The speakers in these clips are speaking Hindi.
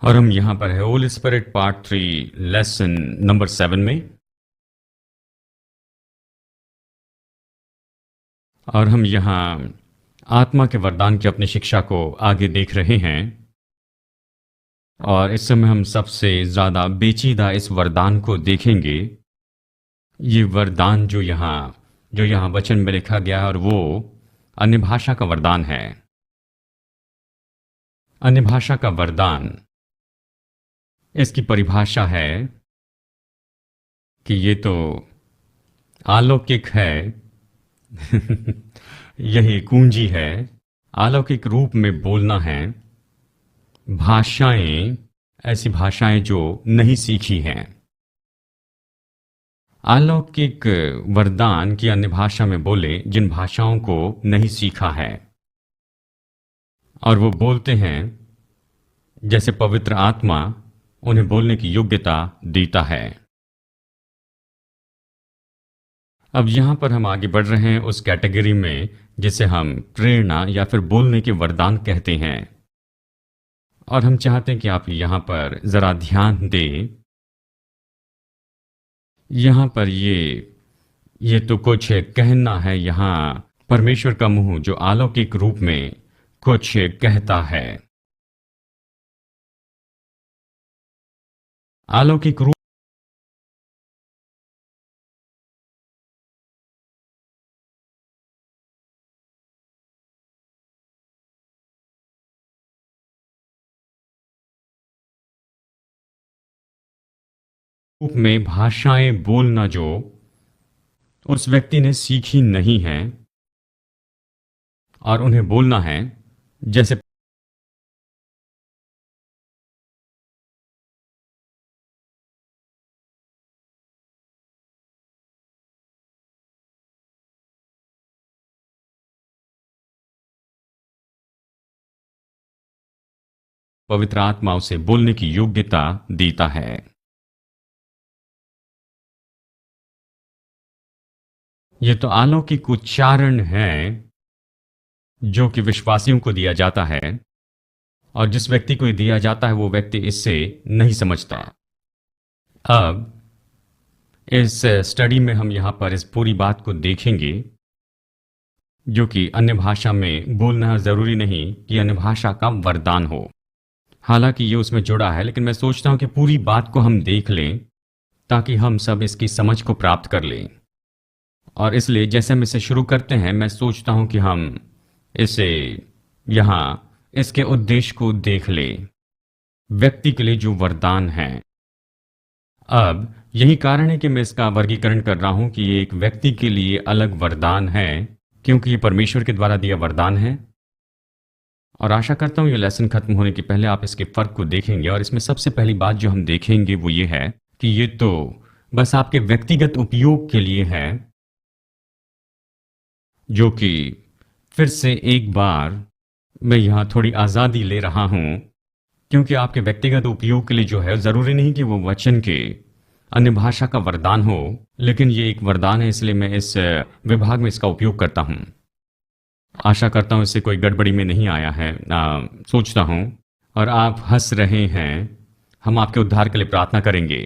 और हम यहाँ पर है Holi spirit part 3 lesson number 7 में। और हम यहाँ आत्मा के वरदान की अपनी शिक्षा को आगे देख रहे हैं। और इस समय हम सबसे ज़्यादा पेचीदा इस वरदान को देखेंगे। ये वरदान जो यहाँ वचन में लिखा गया है, और वो अन्य भाषा का वरदान है। अन्य भाषा का वरदान, इसकी परिभाषा है कि ये तो अलौकिक है। यही कुंजी है। अलौकिक रूप में बोलना है। भाषाएं, ऐसी भाषाएं जो नहीं सीखी हैं। अलौकिक वरदान की अन्य भाषा में बोले जिन भाषाओं को नहीं सीखा है, और वो बोलते हैं जैसे पवित्र आत्मा उन्हें बोलने की योग्यता देता है। अब यहां पर हम आगे बढ़ रहे हैं उस कैटेगरी में जिसे हम प्रेरणा या फिर बोलने के वरदान कहते हैं। और हम चाहते हैं कि आप यहां पर जरा ध्यान दें। यहां पर ये तो कुछ कहना है। यहां परमेश्वर का मुंह जो अलौकिक रूप में कुछ कहता है। अलौकिक रूप में भाषाएं बोलना जो उस व्यक्ति ने सीखी नहीं है, और उन्हें बोलना है जैसे पवित्र आत्मा उसे बोलने की योग्यता देता है। ये तो अलौकिक उच्चारण है जो कि विश्वासियों को दिया जाता है, और जिस व्यक्ति को दिया जाता है वो व्यक्ति इससे नहीं समझता। अब इस स्टडी में हम यहाँ पर इस पूरी बात को देखेंगे जो कि अन्य भाषा में बोलना ज़रूरी नहीं कि अन्य भाषा का वरदान हो। हालांकि ये उसमें जुड़ा है, लेकिन मैं सोचता हूँ कि पूरी बात को हम देख लें ताकि हम सब इसकी समझ को प्राप्त कर लें। और इसलिए जैसे हम इसे शुरू करते हैं, मैं सोचता हूँ कि हम इसे यहाँ इसके उद्देश्य को देख लें, व्यक्ति के लिए जो वरदान है। अब यही कारण है कि मैं इसका वर्गीकरण कर रहा हूं कि ये एक व्यक्ति के लिए अलग वरदान है, क्योंकि ये परमेश्वर के द्वारा दिया वरदान है। और आशा करता हूं ये लेसन खत्म होने के पहले आप इसके फर्क को देखेंगे। और इसमें सबसे पहली बात जो हम देखेंगे वो ये है कि ये तो बस आपके व्यक्तिगत उपयोग के लिए है, जो कि फिर से एक बार मैं यहाँ थोड़ी आज़ादी ले रहा हूँ, क्योंकि आपके व्यक्तिगत उपयोग के लिए जो है ज़रूरी नहीं कि वो वचन के अन्य भाषा का वरदान हो, लेकिन ये एक वरदान है, इसलिए मैं इस विभाग में इसका उपयोग करता हूँ। आशा करता हूँ इससे कोई गड़बड़ी में नहीं आया है, सोचता हूँ। और आप हंस रहे हैं, हम आपके उद्धार के लिए प्रार्थना करेंगे।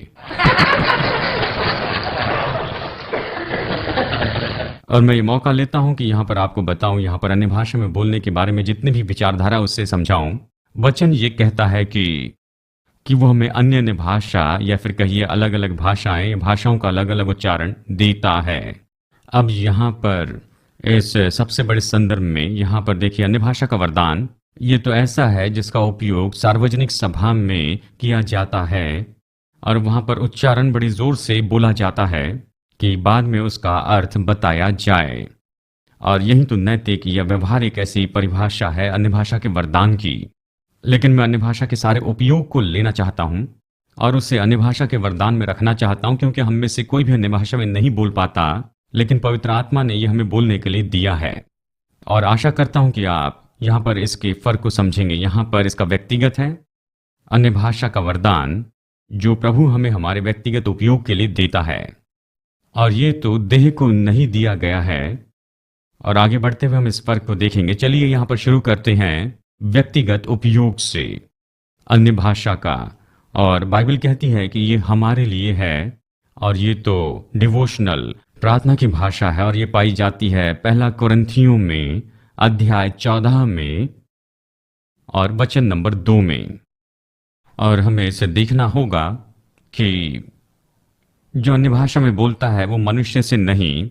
और मैं ये मौका लेता हूं कि यहां पर आपको बताऊं, यहां पर अन्य भाषा में बोलने के बारे में जितनी भी विचारधारा उससे समझाऊं। वचन ये कहता है कि वो हमें अन्य अन्य भाषा या फिर कहिए अलग अलग भाषाएं, भाषाओं का अलग अलग उच्चारण देता है। अब यहां पर इस सबसे बड़े संदर्भ में यहां पर देखिए, अन्य भाषा का वरदान ये तो ऐसा है जिसका उपयोग सार्वजनिक सभा में किया जाता है, और वहां पर उच्चारण बड़ी जोर से बोला जाता है कि बाद में उसका अर्थ बताया जाए। और यही तो नैतिक या व्यवहारिक ऐसी परिभाषा है अन्य भाषा के वरदान की। लेकिन मैं अन्य भाषा के सारे उपयोग को लेना चाहता हूं और उसे अन्य भाषा के वरदान में रखना चाहता हूं, क्योंकि हम में से कोई भी अन्य भाषा में नहीं बोल पाता, लेकिन पवित्र आत्मा ने यह हमें बोलने के लिए दिया है। और आशा करता हूं कि आप यहां पर इसके फर्क को समझेंगे। यहां पर इसका व्यक्तिगत है अन्य भाषा का वरदान जो प्रभु हमें हमारे व्यक्तिगत उपयोग के लिए देता है, और ये तो देह को नहीं दिया गया है। और आगे बढ़ते हुए हम इस फर्क को देखेंगे। चलिए यहां पर शुरू करते हैं व्यक्तिगत उपयोग से। अन्य भाषा का। और बाइबल कहती है कि ये हमारे लिए है, और ये तो डिवोशनल प्रार्थना की भाषा है, और ये पाई जाती है पहला कुरिन्थियों में अध्याय 14 में और वचन नंबर 2 में। और हमें इसे देखना होगा कि जो अन्य भाषा में बोलता है वो मनुष्य से नहीं,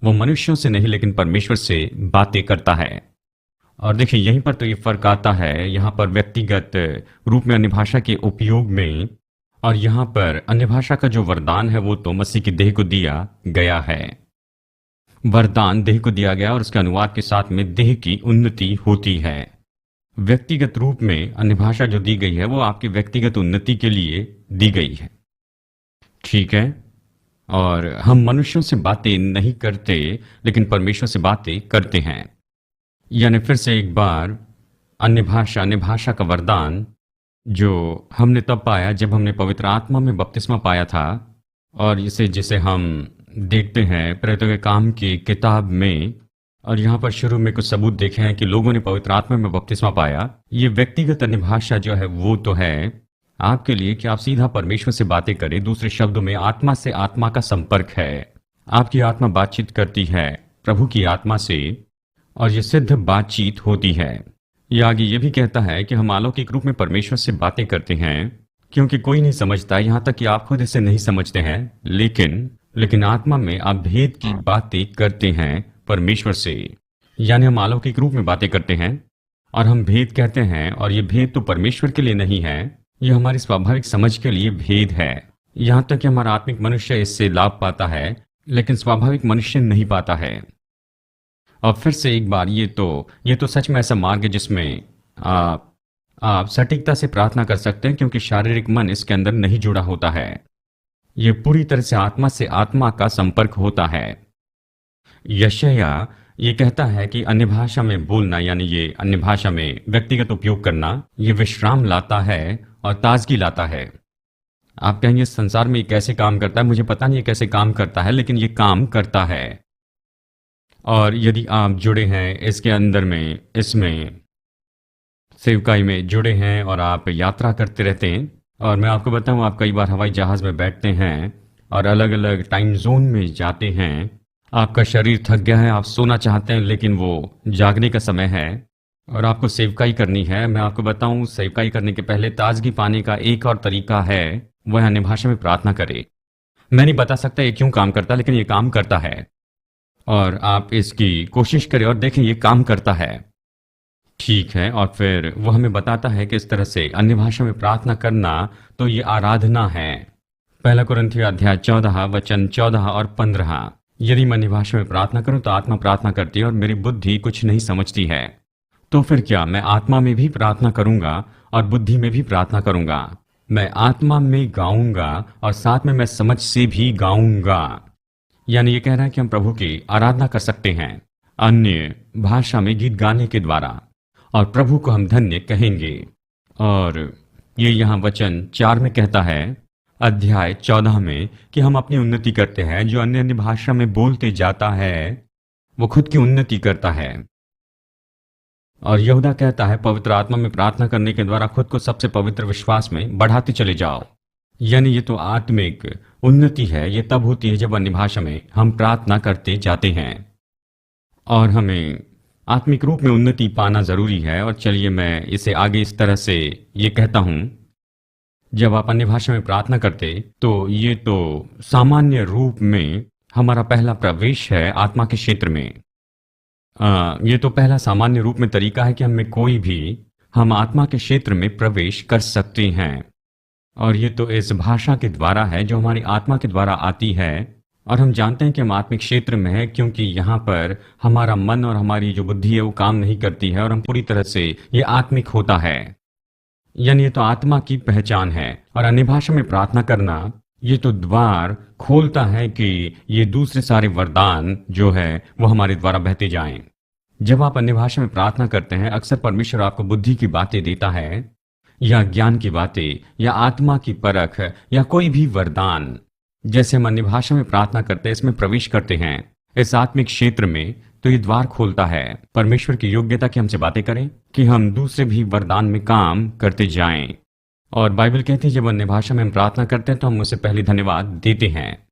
वो मनुष्यों से नहीं लेकिन परमेश्वर से बातें करता है। और देखिए यहीं पर तो ये फर्क आता है, यहाँ पर व्यक्तिगत रूप में अन्य भाषा के उपयोग में, और यहाँ पर अन्य भाषा का जो वरदान है वो तो मसीह की देह को दिया गया है। वरदान देह को दिया गया और उसके अनुवाद के साथ में देह की उन्नति होती है। व्यक्तिगत रूप में अन्य भाषा जो दी गई है वो आपकी व्यक्तिगत उन्नति के लिए दी गई है, ठीक है। और हम मनुष्यों से बातें नहीं करते लेकिन परमेश्वर से बातें करते हैं। यानी फिर से एक बार अन्य भाषा का वरदान जो हमने तब पाया जब हमने पवित्र आत्मा में बपतिस्मा पाया था। और इसे जिसे हम देखते हैं प्रेरितों के काम की किताब में, और यहाँ पर शुरू में कुछ सबूत देखे हैं कि लोगों ने पवित्र आत्मा में बपतिस्मा पाया। ये व्यक्तिगत अन्य भाषा जो है वो तो है आपके लिए कि आप सीधा परमेश्वर से बातें करें। दूसरे शब्दों में आत्मा से आत्मा का संपर्क है। आपकी आत्मा बातचीत करती है प्रभु की आत्मा से, और ये सिद्ध बातचीत होती है। ये आगे ये भी कहता है कि हम अलौकिक रूप में परमेश्वर से बातें करते हैं, क्योंकि कोई नहीं समझता, यहाँ तक कि आप खुद इसे नहीं समझते हैं, लेकिन आत्मा में आप भेद की बातें करते हैं परमेश्वर से। यानी हम अलौकिक रूप में बातें करते हैं और हम भेद कहते हैं, और ये भेद तो परमेश्वर के लिए नहीं है, ये हमारी स्वाभाविक समझ के लिए भेद है। यहाँ तक कि हमारा आत्मिक मनुष्य इससे लाभ पाता है लेकिन स्वाभाविक मनुष्य नहीं पाता है। और फिर से एक बार ये तो सच में ऐसा मार्ग है जिसमें आप सटीकता से प्रार्थना कर सकते हैं, क्योंकि शारीरिक मन इसके अंदर नहीं जुड़ा होता है। ये पूरी तरह से आत्मा का संपर्क होता है। यशाया ये कहता है कि अन्य भाषा में बोलना, यानी ये अन्य भाषा में व्यक्तिगत उपयोग करना, ये विश्राम लाता है और ताजगी लाता है। आप कहेंगे संसार में ये कैसे काम करता है, मुझे पता नहीं ये कैसे काम करता है, लेकिन ये काम करता है। और यदि आप जुड़े हैं इसके अंदर में, इसमें सेवकाई में जुड़े हैं और आप यात्रा करते रहते हैं, और मैं आपको बताऊं आप कई बार हवाई जहाज में बैठते हैं और अलग अलग टाइम जोन में जाते हैं, आपका शरीर थक गया है, आप सोना चाहते हैं लेकिन वो जागने का समय है और आपको सेवकाई करनी है। मैं आपको बताऊं सेवकाई करने के पहले ताजगी पाने का एक और तरीका है, वह अन्य भाषा में प्रार्थना करे। मैं नहीं बता सकता ये क्यों काम करता, लेकिन ये काम करता है और आप इसकी कोशिश करें और देखें ये काम करता है, ठीक है। और फिर वो हमें बताता है कि इस तरह से अन्य भाषा में प्रार्थना करना तो ये आराधना है। पहला कुरिन्थियों अध्याय 14 वचन 14 और 15। यदि मैं अन्य भाषा में प्रार्थना करूं तो आत्मा प्रार्थना करती है और मेरी बुद्धि कुछ नहीं समझती है, तो फिर क्या मैं आत्मा में भी प्रार्थना करूंगा और बुद्धि में भी प्रार्थना करूंगा। मैं आत्मा में गाऊंगा और साथ में मैं समझ से भी गाऊंगा। यानी ये कह रहा है कि हम प्रभु की आराधना कर सकते हैं अन्य भाषा में गीत गाने के द्वारा, और प्रभु को हम धन्य कहेंगे। और ये यहाँ वचन 4 में कहता है अध्याय 14 में कि हम अपनी उन्नति करते हैं। जो अन्य अन्य भाषा में बोलते जाता है वो खुद की उन्नति करता है। और यहूदा कहता है पवित्र आत्मा में प्रार्थना करने के द्वारा खुद को सबसे पवित्र विश्वास में बढ़ाते चले जाओ। यानी ये तो आत्मिक उन्नति है। ये तब होती है जब अन्य भाषा में हम प्रार्थना करते जाते हैं, और हमें आत्मिक रूप में उन्नति पाना जरूरी है। और चलिए मैं इसे आगे इस तरह से ये कहता हूं, जब आप अन्य भाषा में प्रार्थना करते तो ये तो सामान्य रूप में हमारा पहला प्रवेश है आत्मा के क्षेत्र में। ये तो पहला सामान्य रूप में तरीका है कि हम आत्मा के क्षेत्र में प्रवेश कर सकते हैं। और ये तो इस भाषा के द्वारा है जो हमारी आत्मा के द्वारा आती है, और हम जानते हैं कि हम आत्मिक क्षेत्र में हैं क्योंकि यहाँ पर हमारा मन और हमारी जो बुद्धि है वो काम नहीं करती है और हम पूरी तरह से ये आत्मिक होता है। यानी ये तो आत्मा की पहचान है। और अन्य भाषा में प्रार्थना करना ये तो द्वार खोलता है कि ये दूसरे सारे वरदान जो है वो हमारे द्वारा बहते जाएं। जब आप अन्य भाषा में प्रार्थना करते हैं अक्सर परमेश्वर आपको बुद्धि की बातें देता है, या ज्ञान की बातें, या आत्मा की परख, या कोई भी वरदान। जैसे हम अन्य भाषा में प्रार्थना करते हैं, इसमें प्रवेश करते हैं इस आत्मिक क्षेत्र में, तो ये द्वार खोलता है परमेश्वर की योग्यता की हमसे बातें करें कि हम दूसरे भी वरदान में काम करते जाएं। और बाइबल कहती है जब अन्य भाषा में हम प्रार्थना करते हैं तो हम उसे पहले धन्यवाद देते हैं।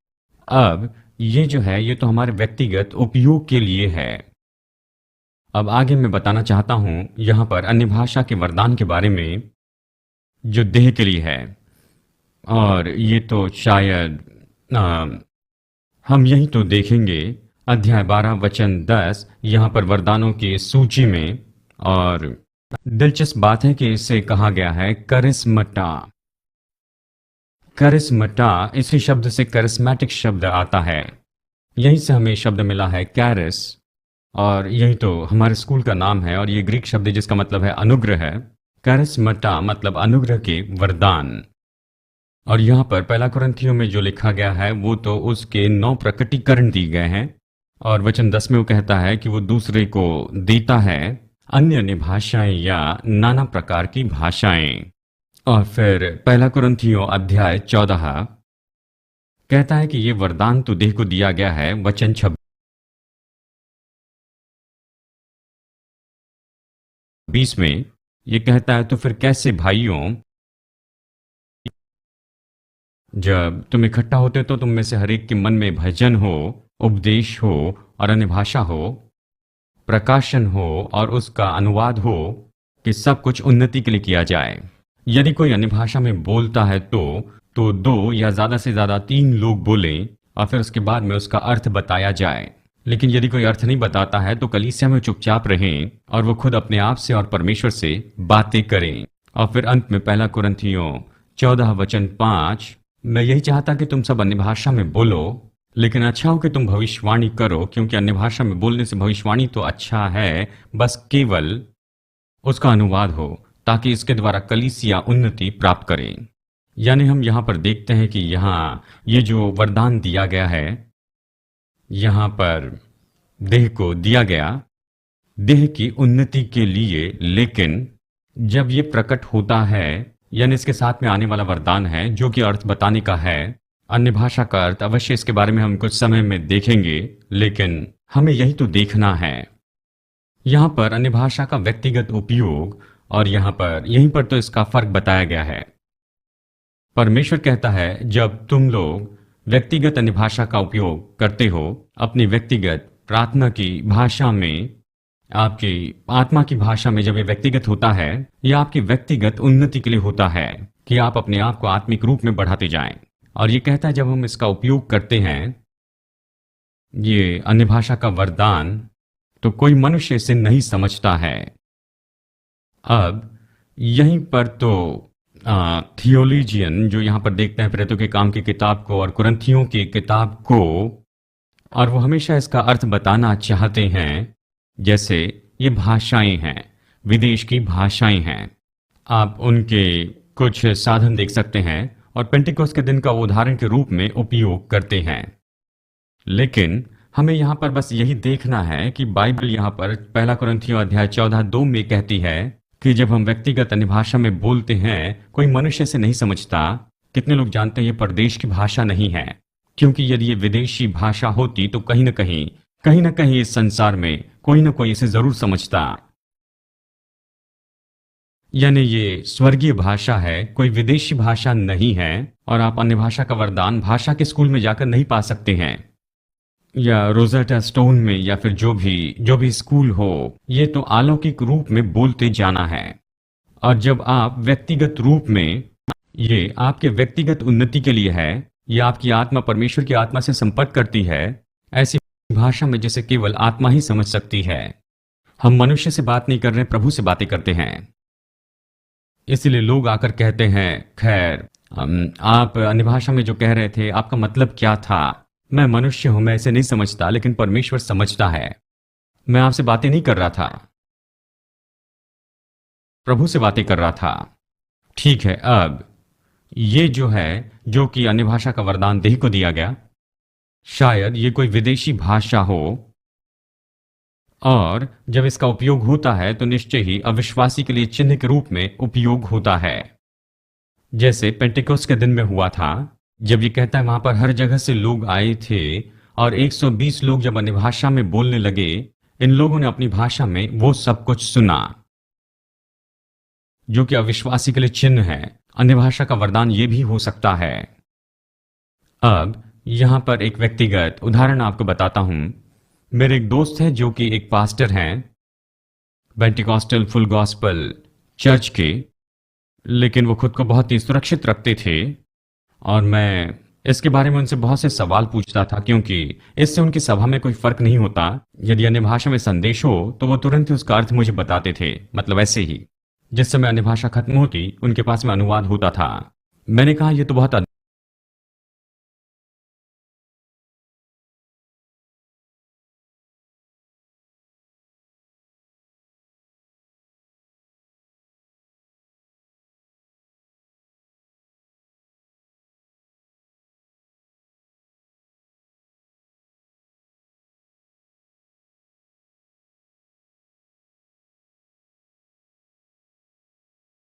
अब ये जो है ये तो हमारे व्यक्तिगत उपयोग के लिए है। अब आगे मैं बताना चाहता हूं यहां पर अन्य भाषा के वरदान के बारे में जो देह के लिए है। और ये तो शायद हम यही तो देखेंगे अध्याय 12 वचन 10 यहाँ पर वरदानों की सूची में। और दिलचस्प बात है कि इसे कहा गया है करिस्मटा। करिस्मटा इसी शब्द से करिस्मेटिक शब्द आता है, यहीं से हमें शब्द मिला है कैरिस, और यही तो हमारे स्कूल का नाम है। और ये ग्रीक शब्द जिसका मतलब है अनुग्रह है। करिस्मटा मतलब अनुग्रह के वरदान। और यहाँ पर पहला कुरिन्थियों में जो लिखा गया है वो तो उसके 9 प्रकटीकरण दिए गए हैं। और वचन 10 में वो कहता है कि वो दूसरे को देता है अन्य अन्य भाषाएं या नाना प्रकार की भाषाएं। और फिर पहला कुरिन्थियों अध्याय 14 कहता है कि ये वरदान तो देह को दिया गया है। वचन 26 में ये कहता है तो फिर कैसे भाइयों, जब तुम इकट्ठा होते हो तो तुम में से हर एक के मन में भजन हो, उपदेश हो और अन्य भाषा हो, प्रकाशन हो और उसका अनुवाद हो, कि सब कुछ उन्नति के लिए किया जाए। यदि कोई अन्य भाषा में बोलता है तो 2 या ज्यादा से ज्यादा 3 लोग बोलें और फिर उसके बाद में उसका अर्थ बताया जाए। लेकिन यदि कोई अर्थ नहीं बताता है तो कलीसिया में चुपचाप रहें और वो खुद अपने आप से और परमेश्वर से बातें करें। और फिर अंत में पहला कुरिन्थियों 14 वचन 5, मैं यही चाहता कि तुम सब अन्य भाषा में बोलो, लेकिन अच्छा हो कि तुम भविष्यवाणी करो, क्योंकि अन्य भाषा में बोलने से भविष्यवाणी तो अच्छा है, बस केवल उसका अनुवाद हो ताकि इसके द्वारा कलीसिया उन्नति प्राप्त करे। यानी हम यहाँ पर देखते हैं कि यहाँ ये जो वरदान दिया गया है, यहाँ पर देह को दिया गया देह की उन्नति के लिए। लेकिन जब ये प्रकट होता है, यानी इसके साथ में आने वाला वरदान है जो कि अर्थ बताने का है, अन्य भाषा का अर्थ अवश्य इसके बारे में हम कुछ समय में देखेंगे, लेकिन हमें यही तो देखना है। यहाँ पर अन्य भाषा का व्यक्तिगत उपयोग और यहाँ पर यहीं पर तो इसका फर्क बताया गया है। परमेश्वर कहता है जब तुम लोग व्यक्तिगत अन्य भाषा का उपयोग करते हो अपनी व्यक्तिगत प्रार्थना की भाषा में, आपकी आत्मा की भाषा में, जब ये व्यक्तिगत होता है यह आपकी व्यक्तिगत उन्नति के लिए होता है कि आप अपने आप को आत्मिक रूप में बढ़ाते जाएं। और ये कहता है जब हम इसका उपयोग करते हैं ये अन्य भाषा का वरदान, तो कोई मनुष्य इसे नहीं समझता है। अब यहीं पर तो थियोलॉजियन जो यहाँ पर देखते हैं प्रेरितों के काम की किताब को और कुरिन्थियों की किताब को, और वो हमेशा इसका अर्थ बताना चाहते हैं जैसे ये भाषाएं हैं, विदेश की भाषाएं हैं। आप उनके कुछ साधन देख सकते हैं और पेंटिकोस्ट के दिन का उदाहरण के रूप में उपयोग करते हैं। लेकिन हमें यहाँ पर बस यही देखना है कि बाइबल यहाँ पर पहला कुरिन्थियों अध्याय 14:2 में कहती है कि जब हम व्यक्तिगत अन्य भाषा में बोलते हैं कोई मनुष्य से नहीं समझता। कितने लोग जानते हैं ये परदेश की भाषा नहीं है, क्योंकि यदि ये विदेशी भाषा होती तो कहीं ना कहीं इस संसार में कोई ना कोई इसे जरूर समझता। यानी ये स्वर्गीय भाषा है, कोई विदेशी भाषा नहीं है। और आप अन्य भाषा का वरदान भाषा के स्कूल में जाकर नहीं पा सकते हैं, या रोजेटा स्टोन में, या फिर जो भी स्कूल हो। ये तो अलौकिक रूप में बोलते जाना है। और जब आप व्यक्तिगत रूप में, ये आपके व्यक्तिगत उन्नति के लिए है, यह आपकी आत्मा परमेश्वर की आत्मा से संपर्क करती है ऐसी भाषा में जिसे केवल आत्मा ही समझ सकती है। हम मनुष्य से बात नहीं कर रहे, प्रभु से बातें करते हैं। इसलिए लोग आकर कहते हैं खैर आप अन्य भाषा में जो कह रहे थे आपका मतलब क्या था? मैं मनुष्य हूं, मैं इसे नहीं समझता, लेकिन परमेश्वर समझता है। मैं आपसे बातें नहीं कर रहा था, प्रभु से बातें कर रहा था। ठीक है, अब ये जो है जो कि अन्य भाषा का वरदान देह को दिया गया, शायद ये कोई विदेशी भाषा हो, और जब इसका उपयोग होता है तो निश्चय ही अविश्वासी के लिए चिन्ह के रूप में उपयोग होता है, जैसे पेंटिकोस्ट के दिन में हुआ था। जब ये कहता है वहां पर हर जगह से लोग आए थे और 120 लोग जब अन्य भाषा में बोलने लगे, इन लोगों ने अपनी भाषा में वो सब कुछ सुना जो कि अविश्वासी के लिए चिन्ह है। अन्य भाषा का वरदान ये भी हो सकता है। अब यहाँ पर एक व्यक्तिगत उदाहरण आपको बताता हूँ। मेरे एक दोस्त है जो कि एक पास्टर हैं, पेंटिकॉस्टल फुल गॉस्पल चर्च के, लेकिन वो खुद को बहुत ही सुरक्षित रखते थे और मैं इसके बारे में उनसे बहुत से सवाल पूछता था, क्योंकि इससे उनकी सभा में कोई फर्क नहीं होता। यदि अन्य भाषा में संदेश हो तो वो तुरंत ही उसका अर्थ मुझे बताते थे, मतलब ऐसे ही। जिस समय अन्य भाषा खत्म होती उनके पास में अनुवाद होता था। मैंने कहा यह तो बहुत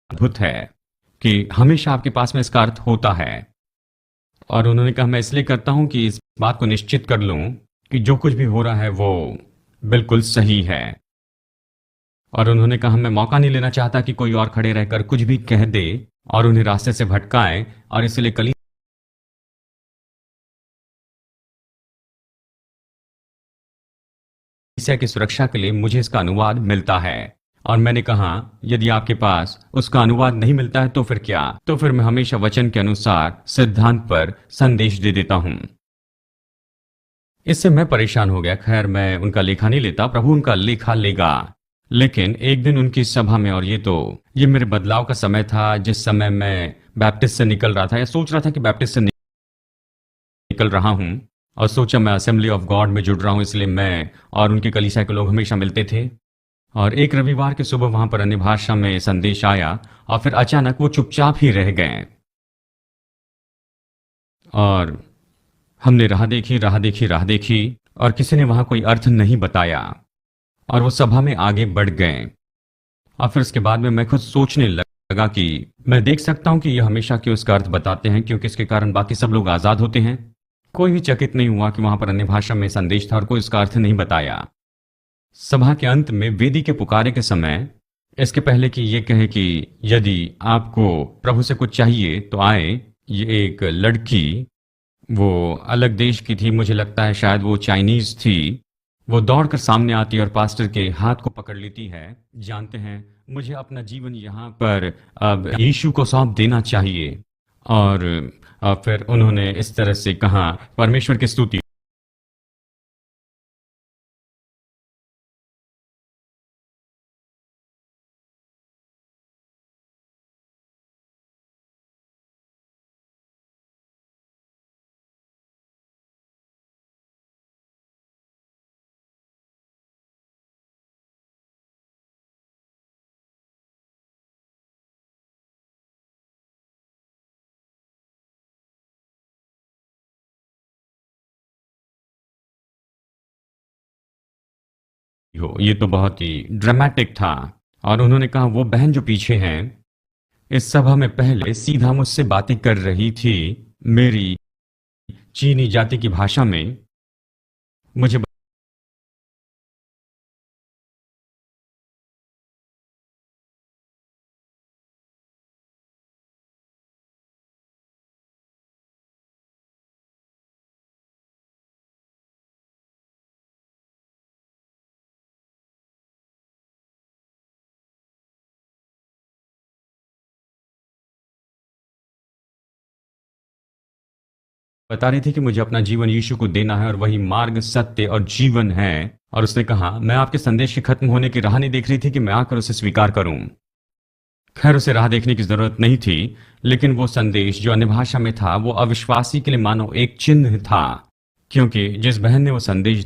अद्भुत है कि हमेशा आपके पास में इसका अर्थ होता है। और उन्होंने कहा मैं इसलिए करता हूं कि इस बात को निश्चित कर लूं कि जो कुछ भी हो रहा है वो बिल्कुल सही है। और उन्होंने कहा मैं मौका नहीं लेना चाहता कि कोई और खड़े रहकर कुछ भी कह दे और उन्हें रास्ते से भटकाए, और इसलिए कलीसिया की सुरक्षा के लिए मुझे इसका अनुवाद मिलता है। और मैंने कहा यदि आपके पास उसका अनुवाद नहीं मिलता है तो फिर क्या, तो फिर मैं हमेशा वचन के अनुसार सिद्धांत पर संदेश दे देता हूं। इससे मैं परेशान हो गया। खैर, मैं उनका लेखा नहीं लेता, प्रभु उनका लेखा लेगा। लेकिन एक दिन उनकी सभा में, और ये मेरे बदलाव का समय था, जिस समय मैं बैप्टिस्ट से निकल रहा था या सोच रहा था कि बैप्टिस्ट से निकल रहा हूं, और सोचा मैं असेंबली ऑफ गॉड में जुड़ रहा हूं, इसलिए मैं और उनके कलीसिया के लोग हमेशा मिलते थे। और एक रविवार की सुबह वहां पर अन्य भाषा में संदेश आया और फिर अचानक वो चुपचाप ही रह गए। और हमने राह देखी, राह देखी, राह देखी, और किसी ने वहां कोई अर्थ नहीं बताया, और वो सभा में आगे बढ़ गए। और फिर उसके बाद में मैं खुद सोचने लगा कि मैं देख सकता हूं कि ये हमेशा क्यों उसका अर्थ बताते हैं, क्योंकि इसके कारण बाकी सब लोग आजाद होते हैं। कोई भी चकित नहीं हुआ कि वहां पर अन्य भाषा में संदेश था और कोई उसका अर्थ नहीं बताया। सभा के अंत में वेदी के पुकारे के समय, इसके पहले कि ये कहे कि यदि आपको प्रभु से कुछ चाहिए तो आए, ये एक लड़की, वो अलग देश की थी, मुझे लगता है शायद वो चाइनीज थी, वो दौड़कर सामने आती और पास्टर के हाथ को पकड़ लेती है। जानते हैं, मुझे अपना जीवन यहाँ पर अब यीशु को सौंप देना चाहिए। और फिर उन्होंने इस तरह से कहा, परमेश्वर की स्तुति हो। ये तो बहुत ही ड्रामेटिक था। और उन्होंने कहा वो बहन जो पीछे हैं, इस सभा में पहले सीधा मुझसे बातें कर रही थी मेरी चीनी जाति की भाषा में। मुझे बता रही थी कि मुझे अपना जीवन यीशु को देना है और वही मार्ग, सत्य और जीवन है। और उसने कहा मैं आपके संदेश के खत्म होने की राह नहीं देख रही थी कि मैं आकर उसे स्वीकार करूं। खैर, उसे राह देखने की जरूरत नहीं थी, लेकिन वो संदेश जो अन्य भाषा में था वो अविश्वासी के लिए मानो एक चिन्ह था, क्योंकि जिस बहन ने वो संदेश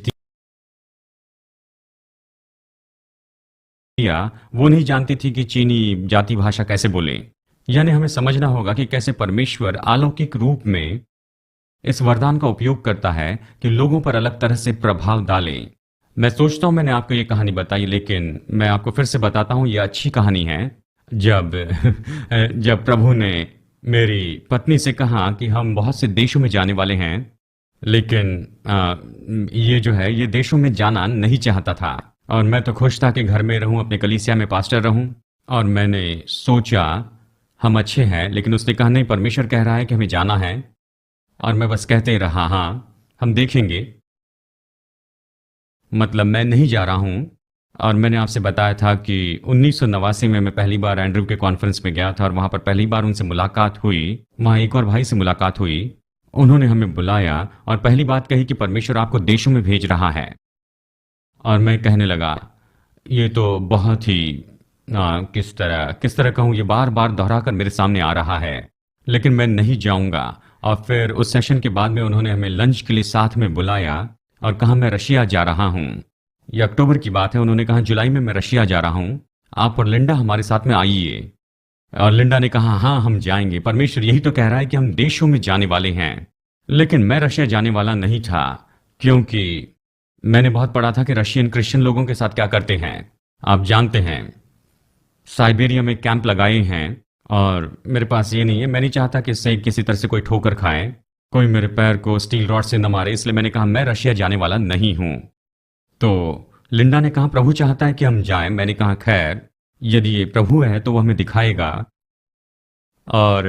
दिया वो नहीं जानती थी कि चीनी जाति भाषा कैसे बोले। यानी हमें समझना होगा कि कैसे परमेश्वर अलौकिक रूप में इस वरदान का उपयोग करता है कि लोगों पर अलग तरह से प्रभाव डाले। मैं सोचता हूं मैंने आपको ये कहानी बताई, लेकिन मैं आपको फिर से बताता हूं, ये अच्छी कहानी है। जब जब प्रभु ने मेरी पत्नी से कहा कि हम बहुत से देशों में जाने वाले हैं, लेकिन ये जो है ये देशों में जाना नहीं चाहता था, और मैं तो खुश था कि घर में रहूं, अपने कलीसिया में पास्टर रहूं। और मैंने सोचा हम अच्छे हैं, लेकिन उसने कहा नहीं, परमेश्वर कह रहा है कि हमें जाना है। और मैं बस कहते ही रहा हाँ, हम देखेंगे। मतलब मैं नहीं जा रहा हूँ। और मैंने आपसे बताया था कि 1989 में मैं पहली बार एंड्रयू के कॉन्फ्रेंस में गया था और वहाँ पर पहली बार उनसे मुलाकात हुई। वहाँ एक और भाई से मुलाकात हुई। उन्होंने हमें बुलाया और पहली बात कही कि परमेश्वर आपको देशों में भेज रहा है। और मैं कहने लगा, ये तो बहुत ही किस तरह कहूँ, ये बार बार दोहरा कर मेरे सामने आ रहा है, लेकिन मैं नहीं जाऊंगा। और फिर उस सेशन के बाद में उन्होंने हमें लंच के लिए साथ में बुलाया और कहा मैं रशिया जा रहा हूँ। ये अक्टूबर की बात है। उन्होंने कहा जुलाई में मैं रशिया जा रहा हूँ, आप और लिंडा हमारे साथ में आइए। और लिंडा ने कहा हाँ, हम जाएंगे, परमेश्वर यही तो कह रहा है कि हम देशों में जाने वाले हैं। लेकिन मैं रशिया जाने वाला नहीं था, क्योंकि मैंने बहुत पढ़ा था कि रशियन क्रिश्चियन लोगों के साथ क्या करते हैं। आप जानते हैं, साइबेरिया में कैंप लगाए हैं। और मेरे पास ये नहीं है, मैं नहीं चाहता कि इससे किसी तरह से कोई ठोकर खाए, कोई मेरे पैर को स्टील रॉड से न मारे, इसलिए मैंने कहा मैं रशिया जाने वाला नहीं हूं। तो लिंडा ने कहा प्रभु चाहता है कि हम जाएं। मैंने कहा खैर, यदि ये प्रभु है तो वह हमें दिखाएगा। और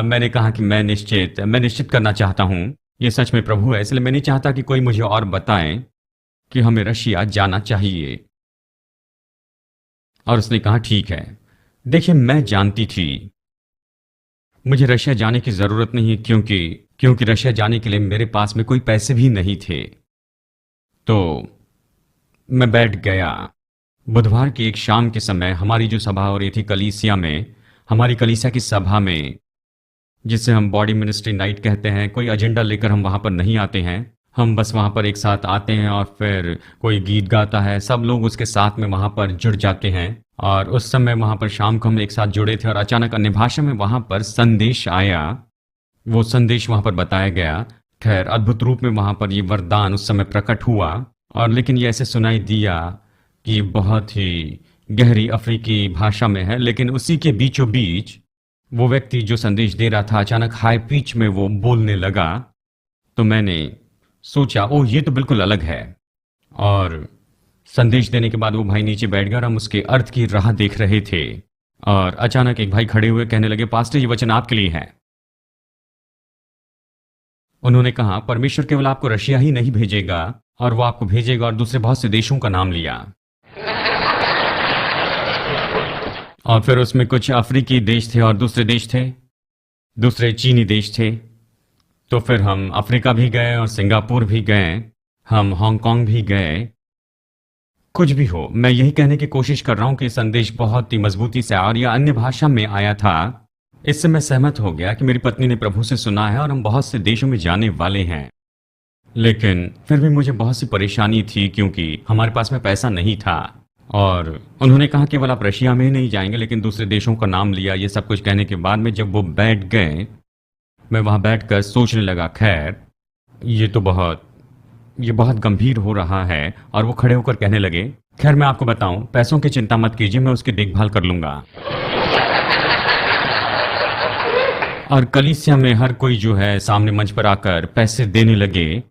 मैंने कहा कि मैं निश्चित करना चाहता हूं, ये सच में प्रभु है, इसलिए मैं नहीं चाहता कि कोई मुझे और बताए कि हमें रशिया जाना चाहिए। और उसने कहा ठीक है। देखिए, मैं जानती थी मुझे रशिया जाने की जरूरत नहीं है, क्योंकि रशिया जाने के लिए मेरे पास में कोई पैसे भी नहीं थे। तो मैं बैठ गया। बुधवार की एक शाम के समय हमारी जो सभा हो रही थी कलीसिया में, हमारी कलीसिया की सभा में, जिसे हम बॉडी मिनिस्ट्री नाइट कहते हैं, कोई एजेंडा लेकर हम वहां पर नहीं आते हैं। हम बस वहां पर एक साथ आते हैं और फिर कोई गीत गाता है, सब लोग उसके साथ में वहां पर जुड़ जाते हैं। और उस समय वहां पर शाम को हम एक साथ जुड़े थे और अचानक अन्य भाषा में वहां पर संदेश आया। वो संदेश वहां पर बताया गया। खैर, अद्भुत रूप में वहां पर ये वरदान उस समय प्रकट हुआ। और लेकिन ये ऐसे सुनाई दिया कि ये बहुत ही गहरी अफ्रीकी भाषा में है, लेकिन उसी के बीचों बीच वो व्यक्ति जो संदेश दे रहा था अचानक हाई पिच में वो बोलने लगा। तो मैंने सोचा ओह, ये तो बिल्कुल अलग है। और संदेश देने के बाद वो भाई नीचे बैठ गया और हम उसके अर्थ की राह देख रहे थे। और अचानक एक भाई खड़े हुए कहने लगे, पास्टर ये वचन आपके लिए है। उन्होंने कहा परमेश्वर केवल आपको रशिया ही नहीं भेजेगा, और वो आपको भेजेगा, और दूसरे बहुत से देशों का नाम लिया। और फिर उसमें कुछ अफ्रीकी देश थे और दूसरे देश थे, दूसरे चीनी देश थे। तो फिर हम अफ्रीका भी गए और सिंगापुर भी गए, हम हांगकांग भी गए। कुछ भी हो, मैं यही कहने की कोशिश कर रहा हूं कि संदेश बहुत ही मजबूती से और या अन्य भाषा में आया था। इससे मैं सहमत हो गया कि मेरी पत्नी ने प्रभु से सुना है और हम बहुत से देशों में जाने वाले हैं। लेकिन फिर भी मुझे बहुत सी परेशानी थी, क्योंकि हमारे पास में पैसा नहीं था। और उन्होंने कहा केवल आप रशिया में ही नहीं जाएंगे, लेकिन दूसरे देशों का नाम लिया। ये सब कुछ कहने के बाद में जब वो बैठ गए, मैं वहां बैठकर सोचने लगा, खैर ये बहुत गंभीर हो रहा है। और वो खड़े होकर कहने लगे, खैर मैं आपको बताऊं, पैसों की चिंता मत कीजिए, मैं उसकी देखभाल कर लूंगा। और कलीसिया में हर कोई जो है सामने मंच पर आकर पैसे देने लगे।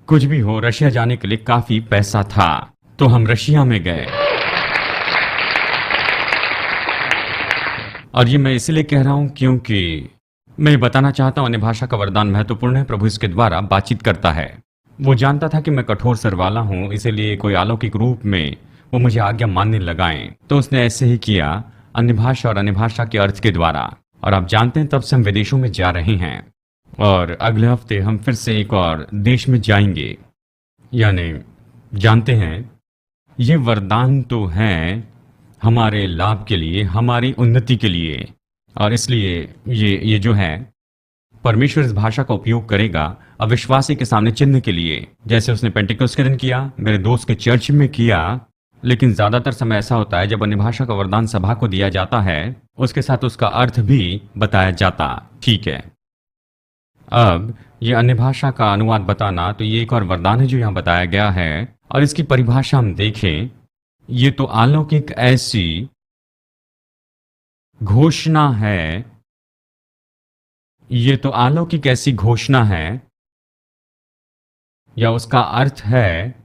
कुछ भी हो, रशिया जाने के लिए काफी पैसा था, तो हम रशिया में गए। और ये मैं इसलिए कह रहा हूं क्योंकि मैं बताना चाहता हूं अन्य भाषा का वरदान महत्वपूर्ण है। प्रभु इसके द्वारा बातचीत करता है। वो जानता था कि मैं कठोर सर वाला हूं, इसीलिए कोई अलौकिक रूप में वो मुझे आज्ञा मानने लगाए, तो उसने ऐसे ही किया, अन्य भाषा और अन्य भाषा के अर्थ के द्वारा। और आप जानते हैं, तब से हम विदेशों में जा रहे हैं और अगले हफ्ते हम फिर से एक और देश में जाएंगे। यानी जानते हैं, ये वरदान तो है हमारे लाभ के लिए, हमारी उन्नति के लिए। और इसलिए ये जो है, परमेश्वर इस भाषा का उपयोग करेगा अविश्वासी के सामने चिन्ह के लिए, जैसे उसने पेंटिकोस्ट के दिन किया, मेरे दोस्त के चर्च में किया। लेकिन ज्यादातर समय ऐसा होता है जब अन्य भाषा का वरदान सभा को दिया जाता है, उसके साथ उसका अर्थ भी बताया जाता। ठीक है, अब ये अन्य भाषा का अनुवाद बताना, तो ये एक और वरदान है जो यहाँ बताया गया है। और इसकी परिभाषा हम देखें, ये तो अलौकिक ऐसी घोषणा है, ये तो अलौकिक ऐसी घोषणा है, या उसका अर्थ है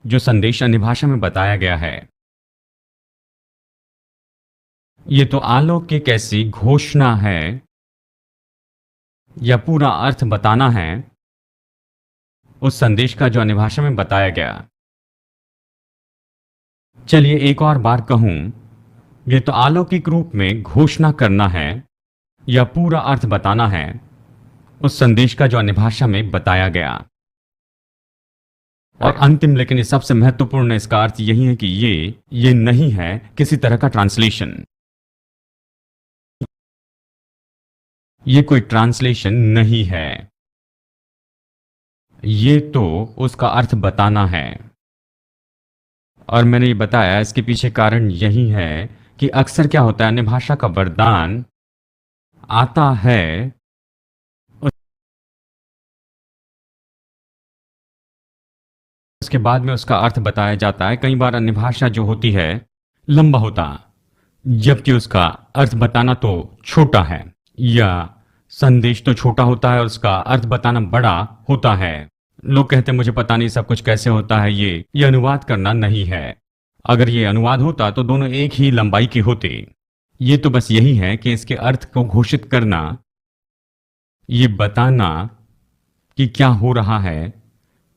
जो संदेश अन्य भाषा में बताया गया है। ये तो अलौकिक ऐसी घोषणा है या पूरा अर्थ बताना है उस संदेश का जो अन्य भाषा में बताया गया। चलिए एक और बार कहूं, ये तो अलौकिक रूप में घोषणा करना है या पूरा अर्थ बताना है उस संदेश का जो अन्य भाषा में बताया गया। और अंतिम लेकिन ये सबसे महत्वपूर्ण इसका अर्थ यही है कि ये नहीं है किसी तरह का ट्रांसलेशन। ये कोई ट्रांसलेशन नहीं है, ये तो उसका अर्थ बताना है। और मैंने ये बताया इसके पीछे कारण यही है कि अक्सर क्या होता है, अन्य भाषा का वरदान आता है, उसके बाद में उसका अर्थ बताया जाता है। कई बार अन्य भाषा जो होती है लंबा होता, जबकि उसका अर्थ बताना तो छोटा है, या संदेश तो छोटा होता है और उसका अर्थ बताना बड़ा होता है। लोग कहते हैं मुझे पता नहीं सब कुछ कैसे होता है, ये अनुवाद करना नहीं है। अगर ये अनुवाद होता तो दोनों एक ही लंबाई के होते। ये तो बस यही है कि इसके अर्थ को घोषित करना, ये बताना कि क्या हो रहा है,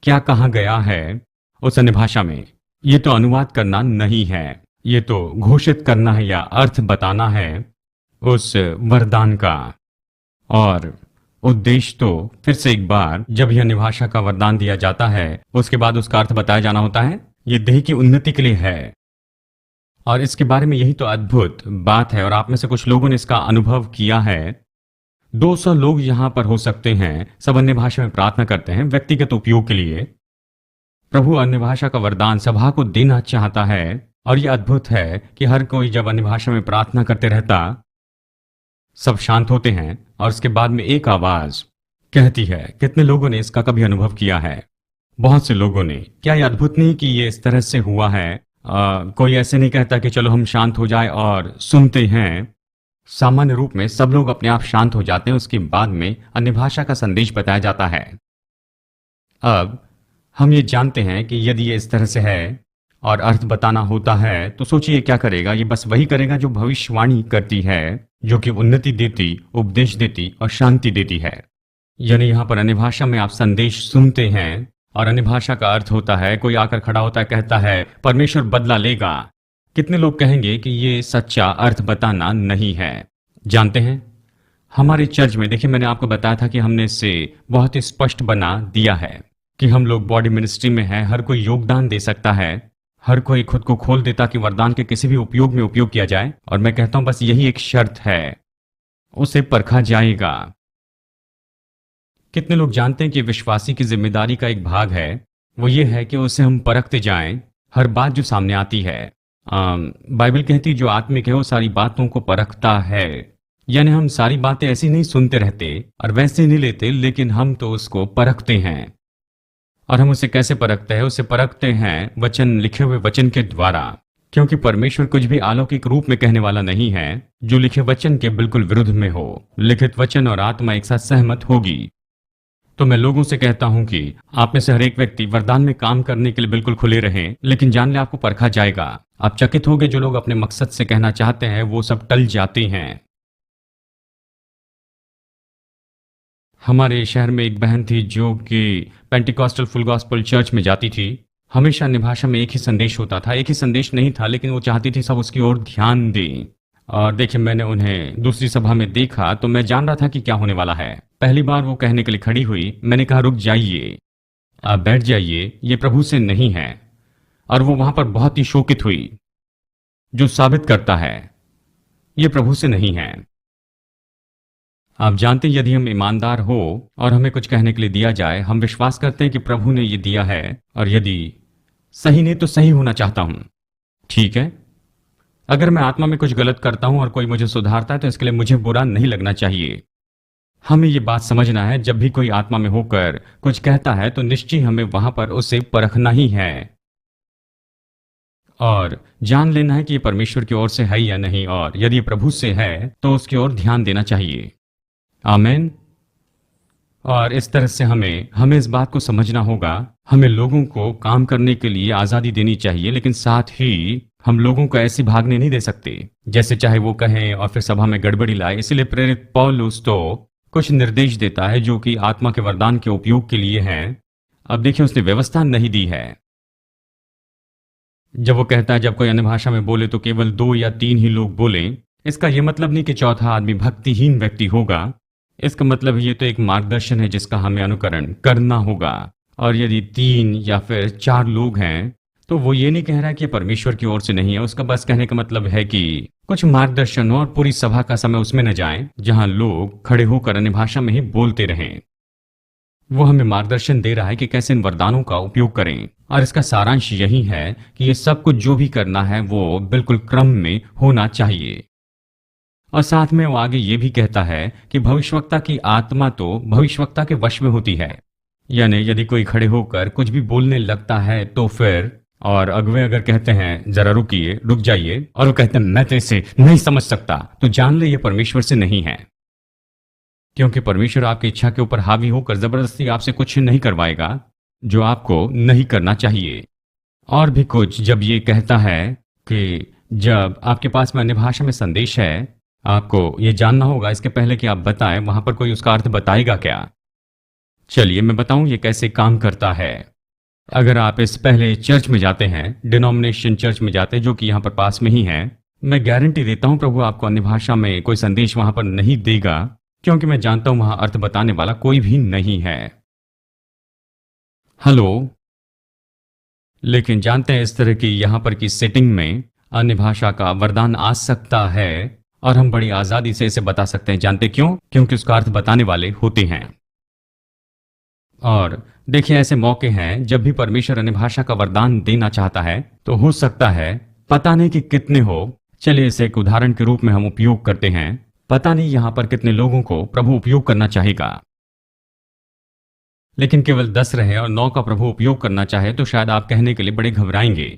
क्या कहा गया है उस अन्य भाषा में। ये तो अनुवाद करना नहीं है, ये तो घोषित करना है या अर्थ बताना है उस वरदान का। और उद्देश्य तो फिर से एक बार, जब यह अन्य भाषा का वरदान दिया जाता है उसके बाद उसका अर्थ बताया जाना होता है। ये देह की उन्नति के लिए है। और इसके बारे में यही तो अद्भुत बात है। और आप में से कुछ लोगों ने इसका अनुभव किया है। 200 लोग यहां पर हो सकते हैं, सब अन्य भाषा में प्रार्थना करते हैं व्यक्तिगत उपयोग के लिए। प्रभु अन्य भाषा का वरदान सभा को देना चाहता है। और यह अद्भुत है कि हर कोई जब अन्य भाषा में प्रार्थना करते रहता, सब शांत होते हैं और उसके बाद में एक आवाज कहती है। कितने लोगों ने इसका कभी अनुभव किया है? बहुत से लोगों ने। क्या यह अद्भुत नहीं कि ये इस तरह से हुआ है? कोई ऐसे नहीं कहता कि चलो हम शांत हो जाए और सुनते हैं। सामान्य रूप में सब लोग अपने आप शांत हो जाते हैं, उसके बाद में अन्य भाषा का संदेश बताया जाता है। अब हम ये जानते हैं कि यदि ये इस तरह से है और अर्थ बताना होता है तो सोचिए क्या करेगा। ये बस वही करेगा जो भविष्यवाणी करती है, जो कि उन्नति देती, उपदेश देती और शांति देती है। यानी यहां पर अन्य भाषा में आप संदेश सुनते हैं और अन्य भाषा का अर्थ होता है, कोई आकर खड़ा होता है, कहता है परमेश्वर बदला लेगा। कितने लोग कहेंगे कि ये सच्चा अर्थ बताना नहीं है? जानते हैं, हमारे चर्च में देखिए, मैंने आपको बताया था कि हमने इसे बहुत ही स्पष्ट बना दिया है कि हम लोग बॉडी मिनिस्ट्री में हैं, हर कोई योगदान दे सकता है, हर कोई खुद को खोल देता कि वरदान के किसी भी उपयोग में उपयोग किया जाए। और मैं कहता हूं बस यही एक शर्त है, उसे परखा जाएगा। कितने लोग जानते हैं कि विश्वासी की जिम्मेदारी का एक भाग है, वो ये है कि उसे हम परखते जाएं, हर बात जो सामने आती है। बाइबल कहती जो आत्मिक है वो सारी बातों को परखता है। यानी हम सारी बातें ऐसी नहीं सुनते रहते और वैसे नहीं लेते, लेकिन हम तो उसको परखते हैं। और हम उसे कैसे परखते हैं? उसे परखते हैं वचन, लिखे हुए वचन के द्वारा। क्योंकि परमेश्वर कुछ भी अलौकिक रूप में कहने वाला नहीं है जो लिखे वचन के बिल्कुल विरुद्ध में हो। लिखित वचन और आत्मा एक साथ सहमत होगी। तो मैं लोगों से कहता हूं कि आप में से हर एक व्यक्ति वरदान में काम करने के लिए बिल्कुल खुले रहें, लेकिन जान ले आपको परखा जाएगा। आप चकित होंगे, जो लोग अपने मकसद से कहना चाहते हैं वो सब टल जाते हैं। हमारे शहर में एक बहन थी जो कि पेंटिकॉस्टल फुल गॉस्पेल चर्च में जाती थी। हमेशा अन्य भाषा में एक ही संदेश होता था, एक ही संदेश नहीं था, लेकिन वो चाहती थी सब उसकी ओर ध्यान दें। और देखिए, मैंने उन्हें दूसरी सभा में देखा तो मैं जान रहा था कि क्या होने वाला है। पहली बार वो कहने के लिए खड़ी हुई, मैंने कहा रुक जाइए, आप बैठ जाइए, ये प्रभु से नहीं है। और वो वहां पर बहुत ही शोकित हुई, जो साबित करता है ये प्रभु से नहीं है। आप जानते हैं, यदि हम ईमानदार हो और हमें कुछ कहने के लिए दिया जाए, हम विश्वास करते हैं कि प्रभु ने ये दिया है, और यदि सही नहीं तो सही होना चाहता हूं। ठीक है, अगर मैं आत्मा में कुछ गलत करता हूं और कोई मुझे सुधारता है तो इसके लिए मुझे बुरा नहीं लगना चाहिए। हमें ये बात समझना है, जब भी कोई आत्मा में होकर कुछ कहता है तो निश्चय हमें वहां पर उसे परखना ही है और जान लेना है कि ये परमेश्वर की ओर से है या नहीं, और यदि ये प्रभु से है तो उसकी ओर ध्यान देना चाहिए। आमीन। और इस तरह से हमें इस बात को समझना होगा, हमें लोगों को काम करने के लिए आज़ादी देनी चाहिए, लेकिन साथ ही हम लोगों को ऐसे भागने नहीं दे सकते जैसे चाहे वो कहें और फिर सभा में गड़बड़ी लाए। इसीलिए प्रेरित पौलुस तो कुछ निर्देश देता है जो कि आत्मा के वरदान के उपयोग के लिए हैं। अब देखिए, उसने व्यवस्था नहीं दी है। जब वो कहता है जब कोई अन्य भाषा में बोले तो केवल 2 या 3 ही लोग बोलें, इसका यह मतलब नहीं कि चौथा आदमी भक्तिहीन व्यक्ति होगा। इसका मतलब ये तो एक मार्गदर्शन है जिसका हमें अनुकरण करना होगा। और यदि 3 या फिर 4 लोग हैं तो वो ये नहीं कह रहा है कि परमेश्वर की ओर से नहीं है। उसका बस कहने का मतलब है कि कुछ मार्गदर्शन हो और पूरी सभा का समय उसमें न जाए जहां लोग खड़े होकर अन्य भाषा में ही बोलते रहें। वो हमें मार्गदर्शन दे रहा है कि कैसे इन वरदानों का उपयोग करें। और इसका सारांश यही है कि ये सब कुछ जो भी करना है वो बिल्कुल क्रम में होना चाहिए। और साथ में वो आगे ये भी कहता है कि भविष्यवक्ता की आत्मा तो भविष्यवक्ता के वश में होती है। यानी यदि कोई खड़े होकर कुछ भी बोलने लगता है तो फिर, और अगुवे अगर कहते हैं जरा रुकिए, रुक जाइए, और वो कहते हैं मैं तो इसे नहीं समझ सकता, तो जान ले ये परमेश्वर से नहीं है। क्योंकि परमेश्वर आपकी इच्छा के ऊपर हावी होकर जबरदस्ती आपसे कुछ नहीं करवाएगा जो आपको नहीं करना चाहिए। और भी कुछ जब ये कहता है कि जब आपके पास में अन्य भाषा में संदेश है, आपको ये जानना होगा इसके पहले कि आप बताएं वहां पर कोई उसका अर्थ बताएगा क्या। चलिए मैं बताऊं ये कैसे काम करता है। अगर आप इस पहले चर्च में जाते हैं, डिनोमिनेशन चर्च में जाते हैं जो कि यहाँ पर पास में ही है, मैं गारंटी देता हूं प्रभु आपको अन्य भाषा में कोई संदेश वहां पर नहीं देगा, क्योंकि मैं जानता हूं वहां अर्थ बताने वाला कोई भी नहीं है। हेलो। लेकिन जानते हैं इस तरह की यहां पर की सेटिंग में अन्य भाषा का वरदान आ सकता है और हम बड़ी आजादी से इसे बता सकते हैं। जानते क्यों? क्योंकि उसका अर्थ बताने वाले होते हैं। और देखिए ऐसे मौके हैं जब भी परमेश्वर अन्य भाषा का वरदान देना चाहता है तो हो सकता है, पता नहीं कि कितने हो। चलिए इसे एक उदाहरण के रूप में हम उपयोग करते हैं। पता नहीं यहां पर कितने लोगों को प्रभु उपयोग करना चाहेगा, लेकिन केवल 10 रहे और 9 का प्रभु उपयोग करना चाहे तो शायद आप कहने के लिए बड़े घबराएंगे,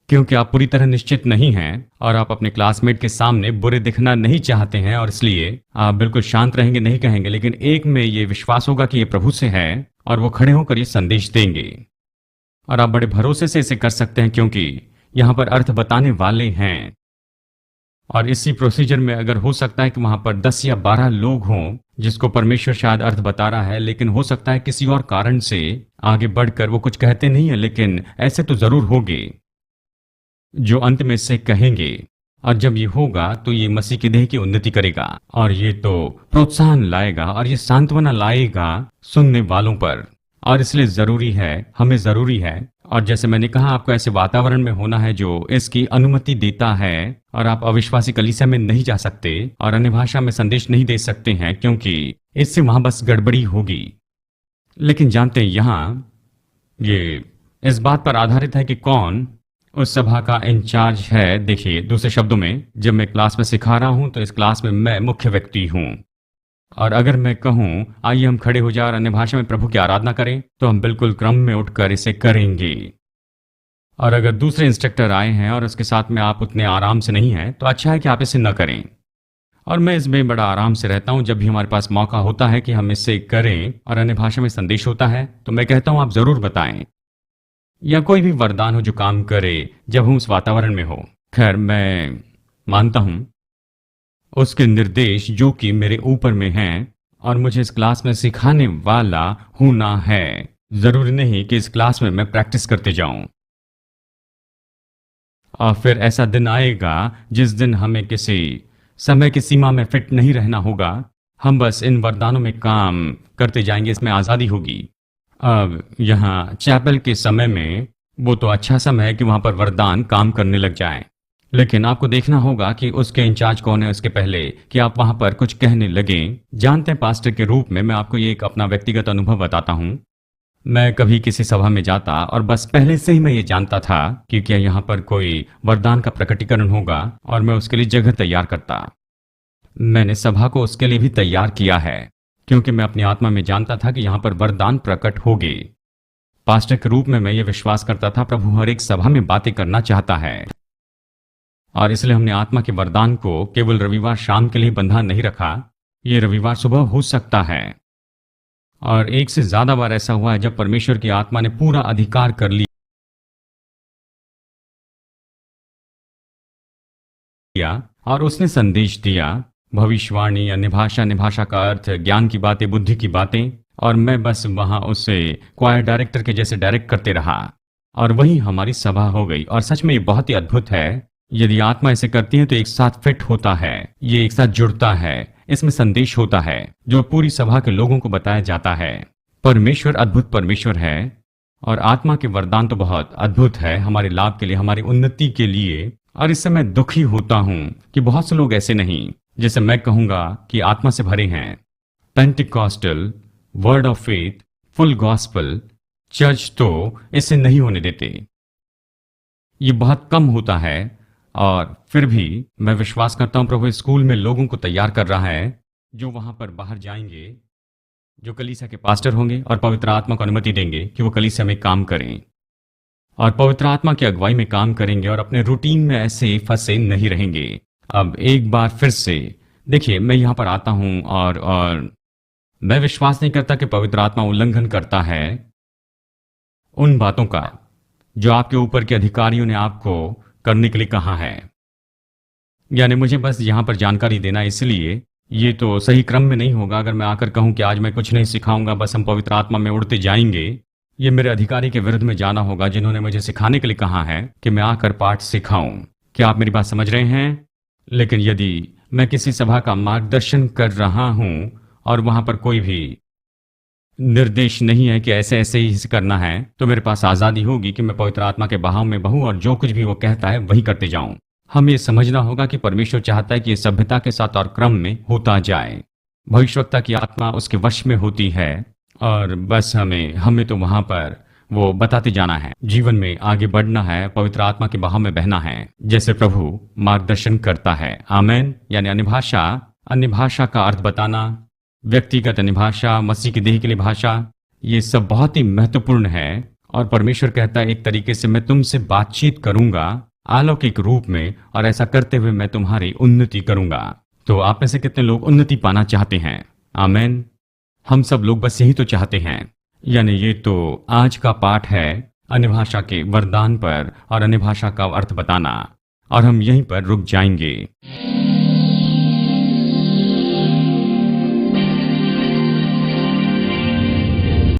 क्योंकि आप पूरी तरह निश्चित नहीं हैं और आप अपने क्लासमेट के सामने बुरे दिखना नहीं चाहते हैं, और इसलिए आप बिल्कुल शांत रहेंगे, नहीं कहेंगे। लेकिन एक में ये विश्वास होगा कि ये प्रभु से है और वो खड़े होकर ये संदेश देंगे, और आप बड़े भरोसे से इसे कर सकते हैं क्योंकि यहां पर अर्थ बताने वाले हैं। और इसी प्रोसीजर में अगर हो सकता है कि वहां पर 10 या 12 लोग हों जिसको परमेश्वर शायद अर्थ बता रहा है, लेकिन हो सकता है किसी और कारण से आगे बढ़कर वो कुछ कहते नहीं है, लेकिन ऐसे तो जरूर होंगे जो अंत में से कहेंगे। और जब ये होगा तो ये मसीह की देह की उन्नति करेगा और ये तो प्रोत्साहन लाएगा और ये सांत्वना लाएगा सुनने वालों पर। और इसलिए जरूरी है, हमें जरूरी है, और जैसे मैंने कहा आपको ऐसे वातावरण में होना है जो इसकी अनुमति देता है। और आप अविश्वासी कलीसिया में नहीं जा सकते और अन्य भाषा में संदेश नहीं दे सकते हैं क्योंकि इससे वहां बस गड़बड़ी होगी। लेकिन जानते हैं यहां ये इस बात पर आधारित है कि कौन उस सभा का इंचार्ज है। देखिए दूसरे शब्दों में, जब मैं क्लास में सिखा रहा हूं तो इस क्लास में मैं मुख्य व्यक्ति हूं, और अगर मैं कहूं आइए हम खड़े हो जाए और अन्य भाषा में प्रभु की आराधना करें तो हम बिल्कुल क्रम में उठकर इसे करेंगे। और अगर दूसरे इंस्ट्रक्टर आए हैं और उसके साथ में आप उतने आराम से नहीं हैं तो अच्छा है कि आप इसे न करें। और मैं इसमें बड़ा आराम से रहता हूं। जब भी हमारे पास मौका होता है कि हम इसे करें और अन्य भाषा में संदेश होता है तो मैं कहता हूं आप जरूर बताएं, या कोई भी वरदान हो जो काम करे जब हम उस वातावरण में हो। खैर मैं मानता हूं उसके निर्देश जो कि मेरे ऊपर में हैं और मुझे इस क्लास में सिखाने वाला होना है। जरूरी नहीं कि इस क्लास में मैं प्रैक्टिस करते जाऊं। और फिर ऐसा दिन आएगा जिस दिन हमें किसी समय की सीमा में फिट नहीं रहना होगा। हम बस इन वरदानों में काम करते जाएंगे, इसमें आज़ादी होगी। अब यहाँ चैपल के समय में वो तो अच्छा समय है कि वहां पर वरदान काम करने लग जाएं, लेकिन आपको देखना होगा कि उसके इंचार्ज कौन है उसके पहले कि आप वहां पर कुछ कहने लगें। जानते हैं पास्टर के रूप में मैं आपको ये एक अपना व्यक्तिगत अनुभव बताता हूं। मैं कभी किसी सभा में जाता और बस पहले से ही मैं ये जानता था कि क्या यहाँ पर कोई वरदान का प्रकटीकरण होगा और मैं उसके लिए जगह तैयार करता। मैंने सभा को उसके लिए भी तैयार किया है क्योंकि मैं अपनी आत्मा में जानता था कि यहाँ पर वरदान प्रकट होंगे। पास्टर के रूप में मैं ये विश्वास करता था प्रभु हर एक सभा में बातें करना चाहता है, और इसलिए हमने आत्मा के वरदान को केवल रविवार शाम के लिए बंधा नहीं रखा। ये रविवार सुबह हो सकता है, और एक से ज्यादा बार ऐसा हुआ है जब परमेश्वर की आत्मा ने पूरा अधिकार कर लिया किया और उसने संदेश दिया, भविष्यवाणी, अन्य भाषा का अर्थ, ज्ञान की बातें, बुद्धि की बातें, और मैं बस वहां उसे क्वायर डायरेक्टर के जैसे डायरेक्ट करते रहा और वही हमारी सभा हो गई। और सच में ये बहुत ही अद्भुत है। यदि आत्मा ऐसे करती है तो एक साथ फिट होता है, ये एक साथ जुड़ता है, इसमें संदेश होता है जो पूरी सभा के लोगों को बताया जाता है। परमेश्वर अद्भुत परमेश्वर है और आत्मा के वरदान तो बहुत अद्भुत है हमारे लाभ के लिए, हमारी उन्नति के लिए। और इससे मैं दुखी होता हूं कि बहुत से लोग ऐसे नहीं, जैसे मैं कहूंगा कि आत्मा से भरे हैं। Pentecostal, word of faith, full gospel church तो इसे नहीं होने देते। ये बहुत कम होता है और फिर भी मैं विश्वास करता हूं प्रभु स्कूल में लोगों को तैयार कर रहा है जो वहां पर बाहर जाएंगे, जो कलीसिया के पास्टर होंगे और पवित्र आत्मा को अनुमति देंगे कि वो कलीसिया में काम करें और पवित्र आत्मा की अगुवाई में काम करेंगे और अपने रूटीन में ऐसे फंसे नहीं रहेंगे। अब एक बार फिर से देखिए, मैं यहां पर आता हूं और मैं विश्वास नहीं करता कि पवित्र आत्मा उल्लंघन करता है उन बातों का जो आपके ऊपर के अधिकारियों ने आपको करने के लिए कहा है। यानी मुझे बस यहां पर जानकारी देना, इसलिए ये तो सही क्रम में नहीं होगा अगर मैं आकर कहूं कि आज मैं कुछ नहीं सिखाऊंगा, बस हम पवित्र आत्मा में उड़ते जाएंगे। ये मेरे अधिकारी के विरुद्ध में जाना होगा जिन्होंने मुझे सिखाने के लिए कहा है कि मैं आकर पाठ सिखाऊं। क्या आप मेरी बात समझ रहे हैं? लेकिन यदि मैं किसी सभा का मार्गदर्शन कर रहा हूं और वहां पर कोई भी निर्देश नहीं है कि ऐसे ऐसे ही करना है, तो मेरे पास आजादी होगी कि मैं पवित्र आत्मा के बहाव में बहूं और जो कुछ भी वो कहता है वही करते जाऊं। हमें ये समझना होगा कि परमेश्वर चाहता है कि ये सभ्यता के साथ और क्रम में होता जाए। भविष्यवक्ता की आत्मा उसके वश में होती है और बस हमें तो वहां पर वो बताते जाना है, जीवन में आगे बढ़ना है, पवित्र आत्मा के बहाव में बहना है जैसे प्रभु मार्गदर्शन करता है। आमेन। यानी अन्य भाषा का अर्थ बताना, व्यक्तिगत अन्य भाषा, मसीह की देह के लिए भाषा, ये सब बहुत ही महत्वपूर्ण है। और परमेश्वर कहता है एक तरीके से मैं तुमसे बातचीत करूंगा अलौकिक रूप में और ऐसा करते हुए मैं तुम्हारी उन्नति करूंगा। तो आप में से कितने लोग उन्नति पाना चाहते हैं? आमेन। हम सब लोग बस यही तो चाहते हैं। यानी ये तो आज का पाठ है अन्य भाषा के वरदान पर और अन्य भाषा का अर्थ बताना, और हम यहीं पर रुक जाएंगे।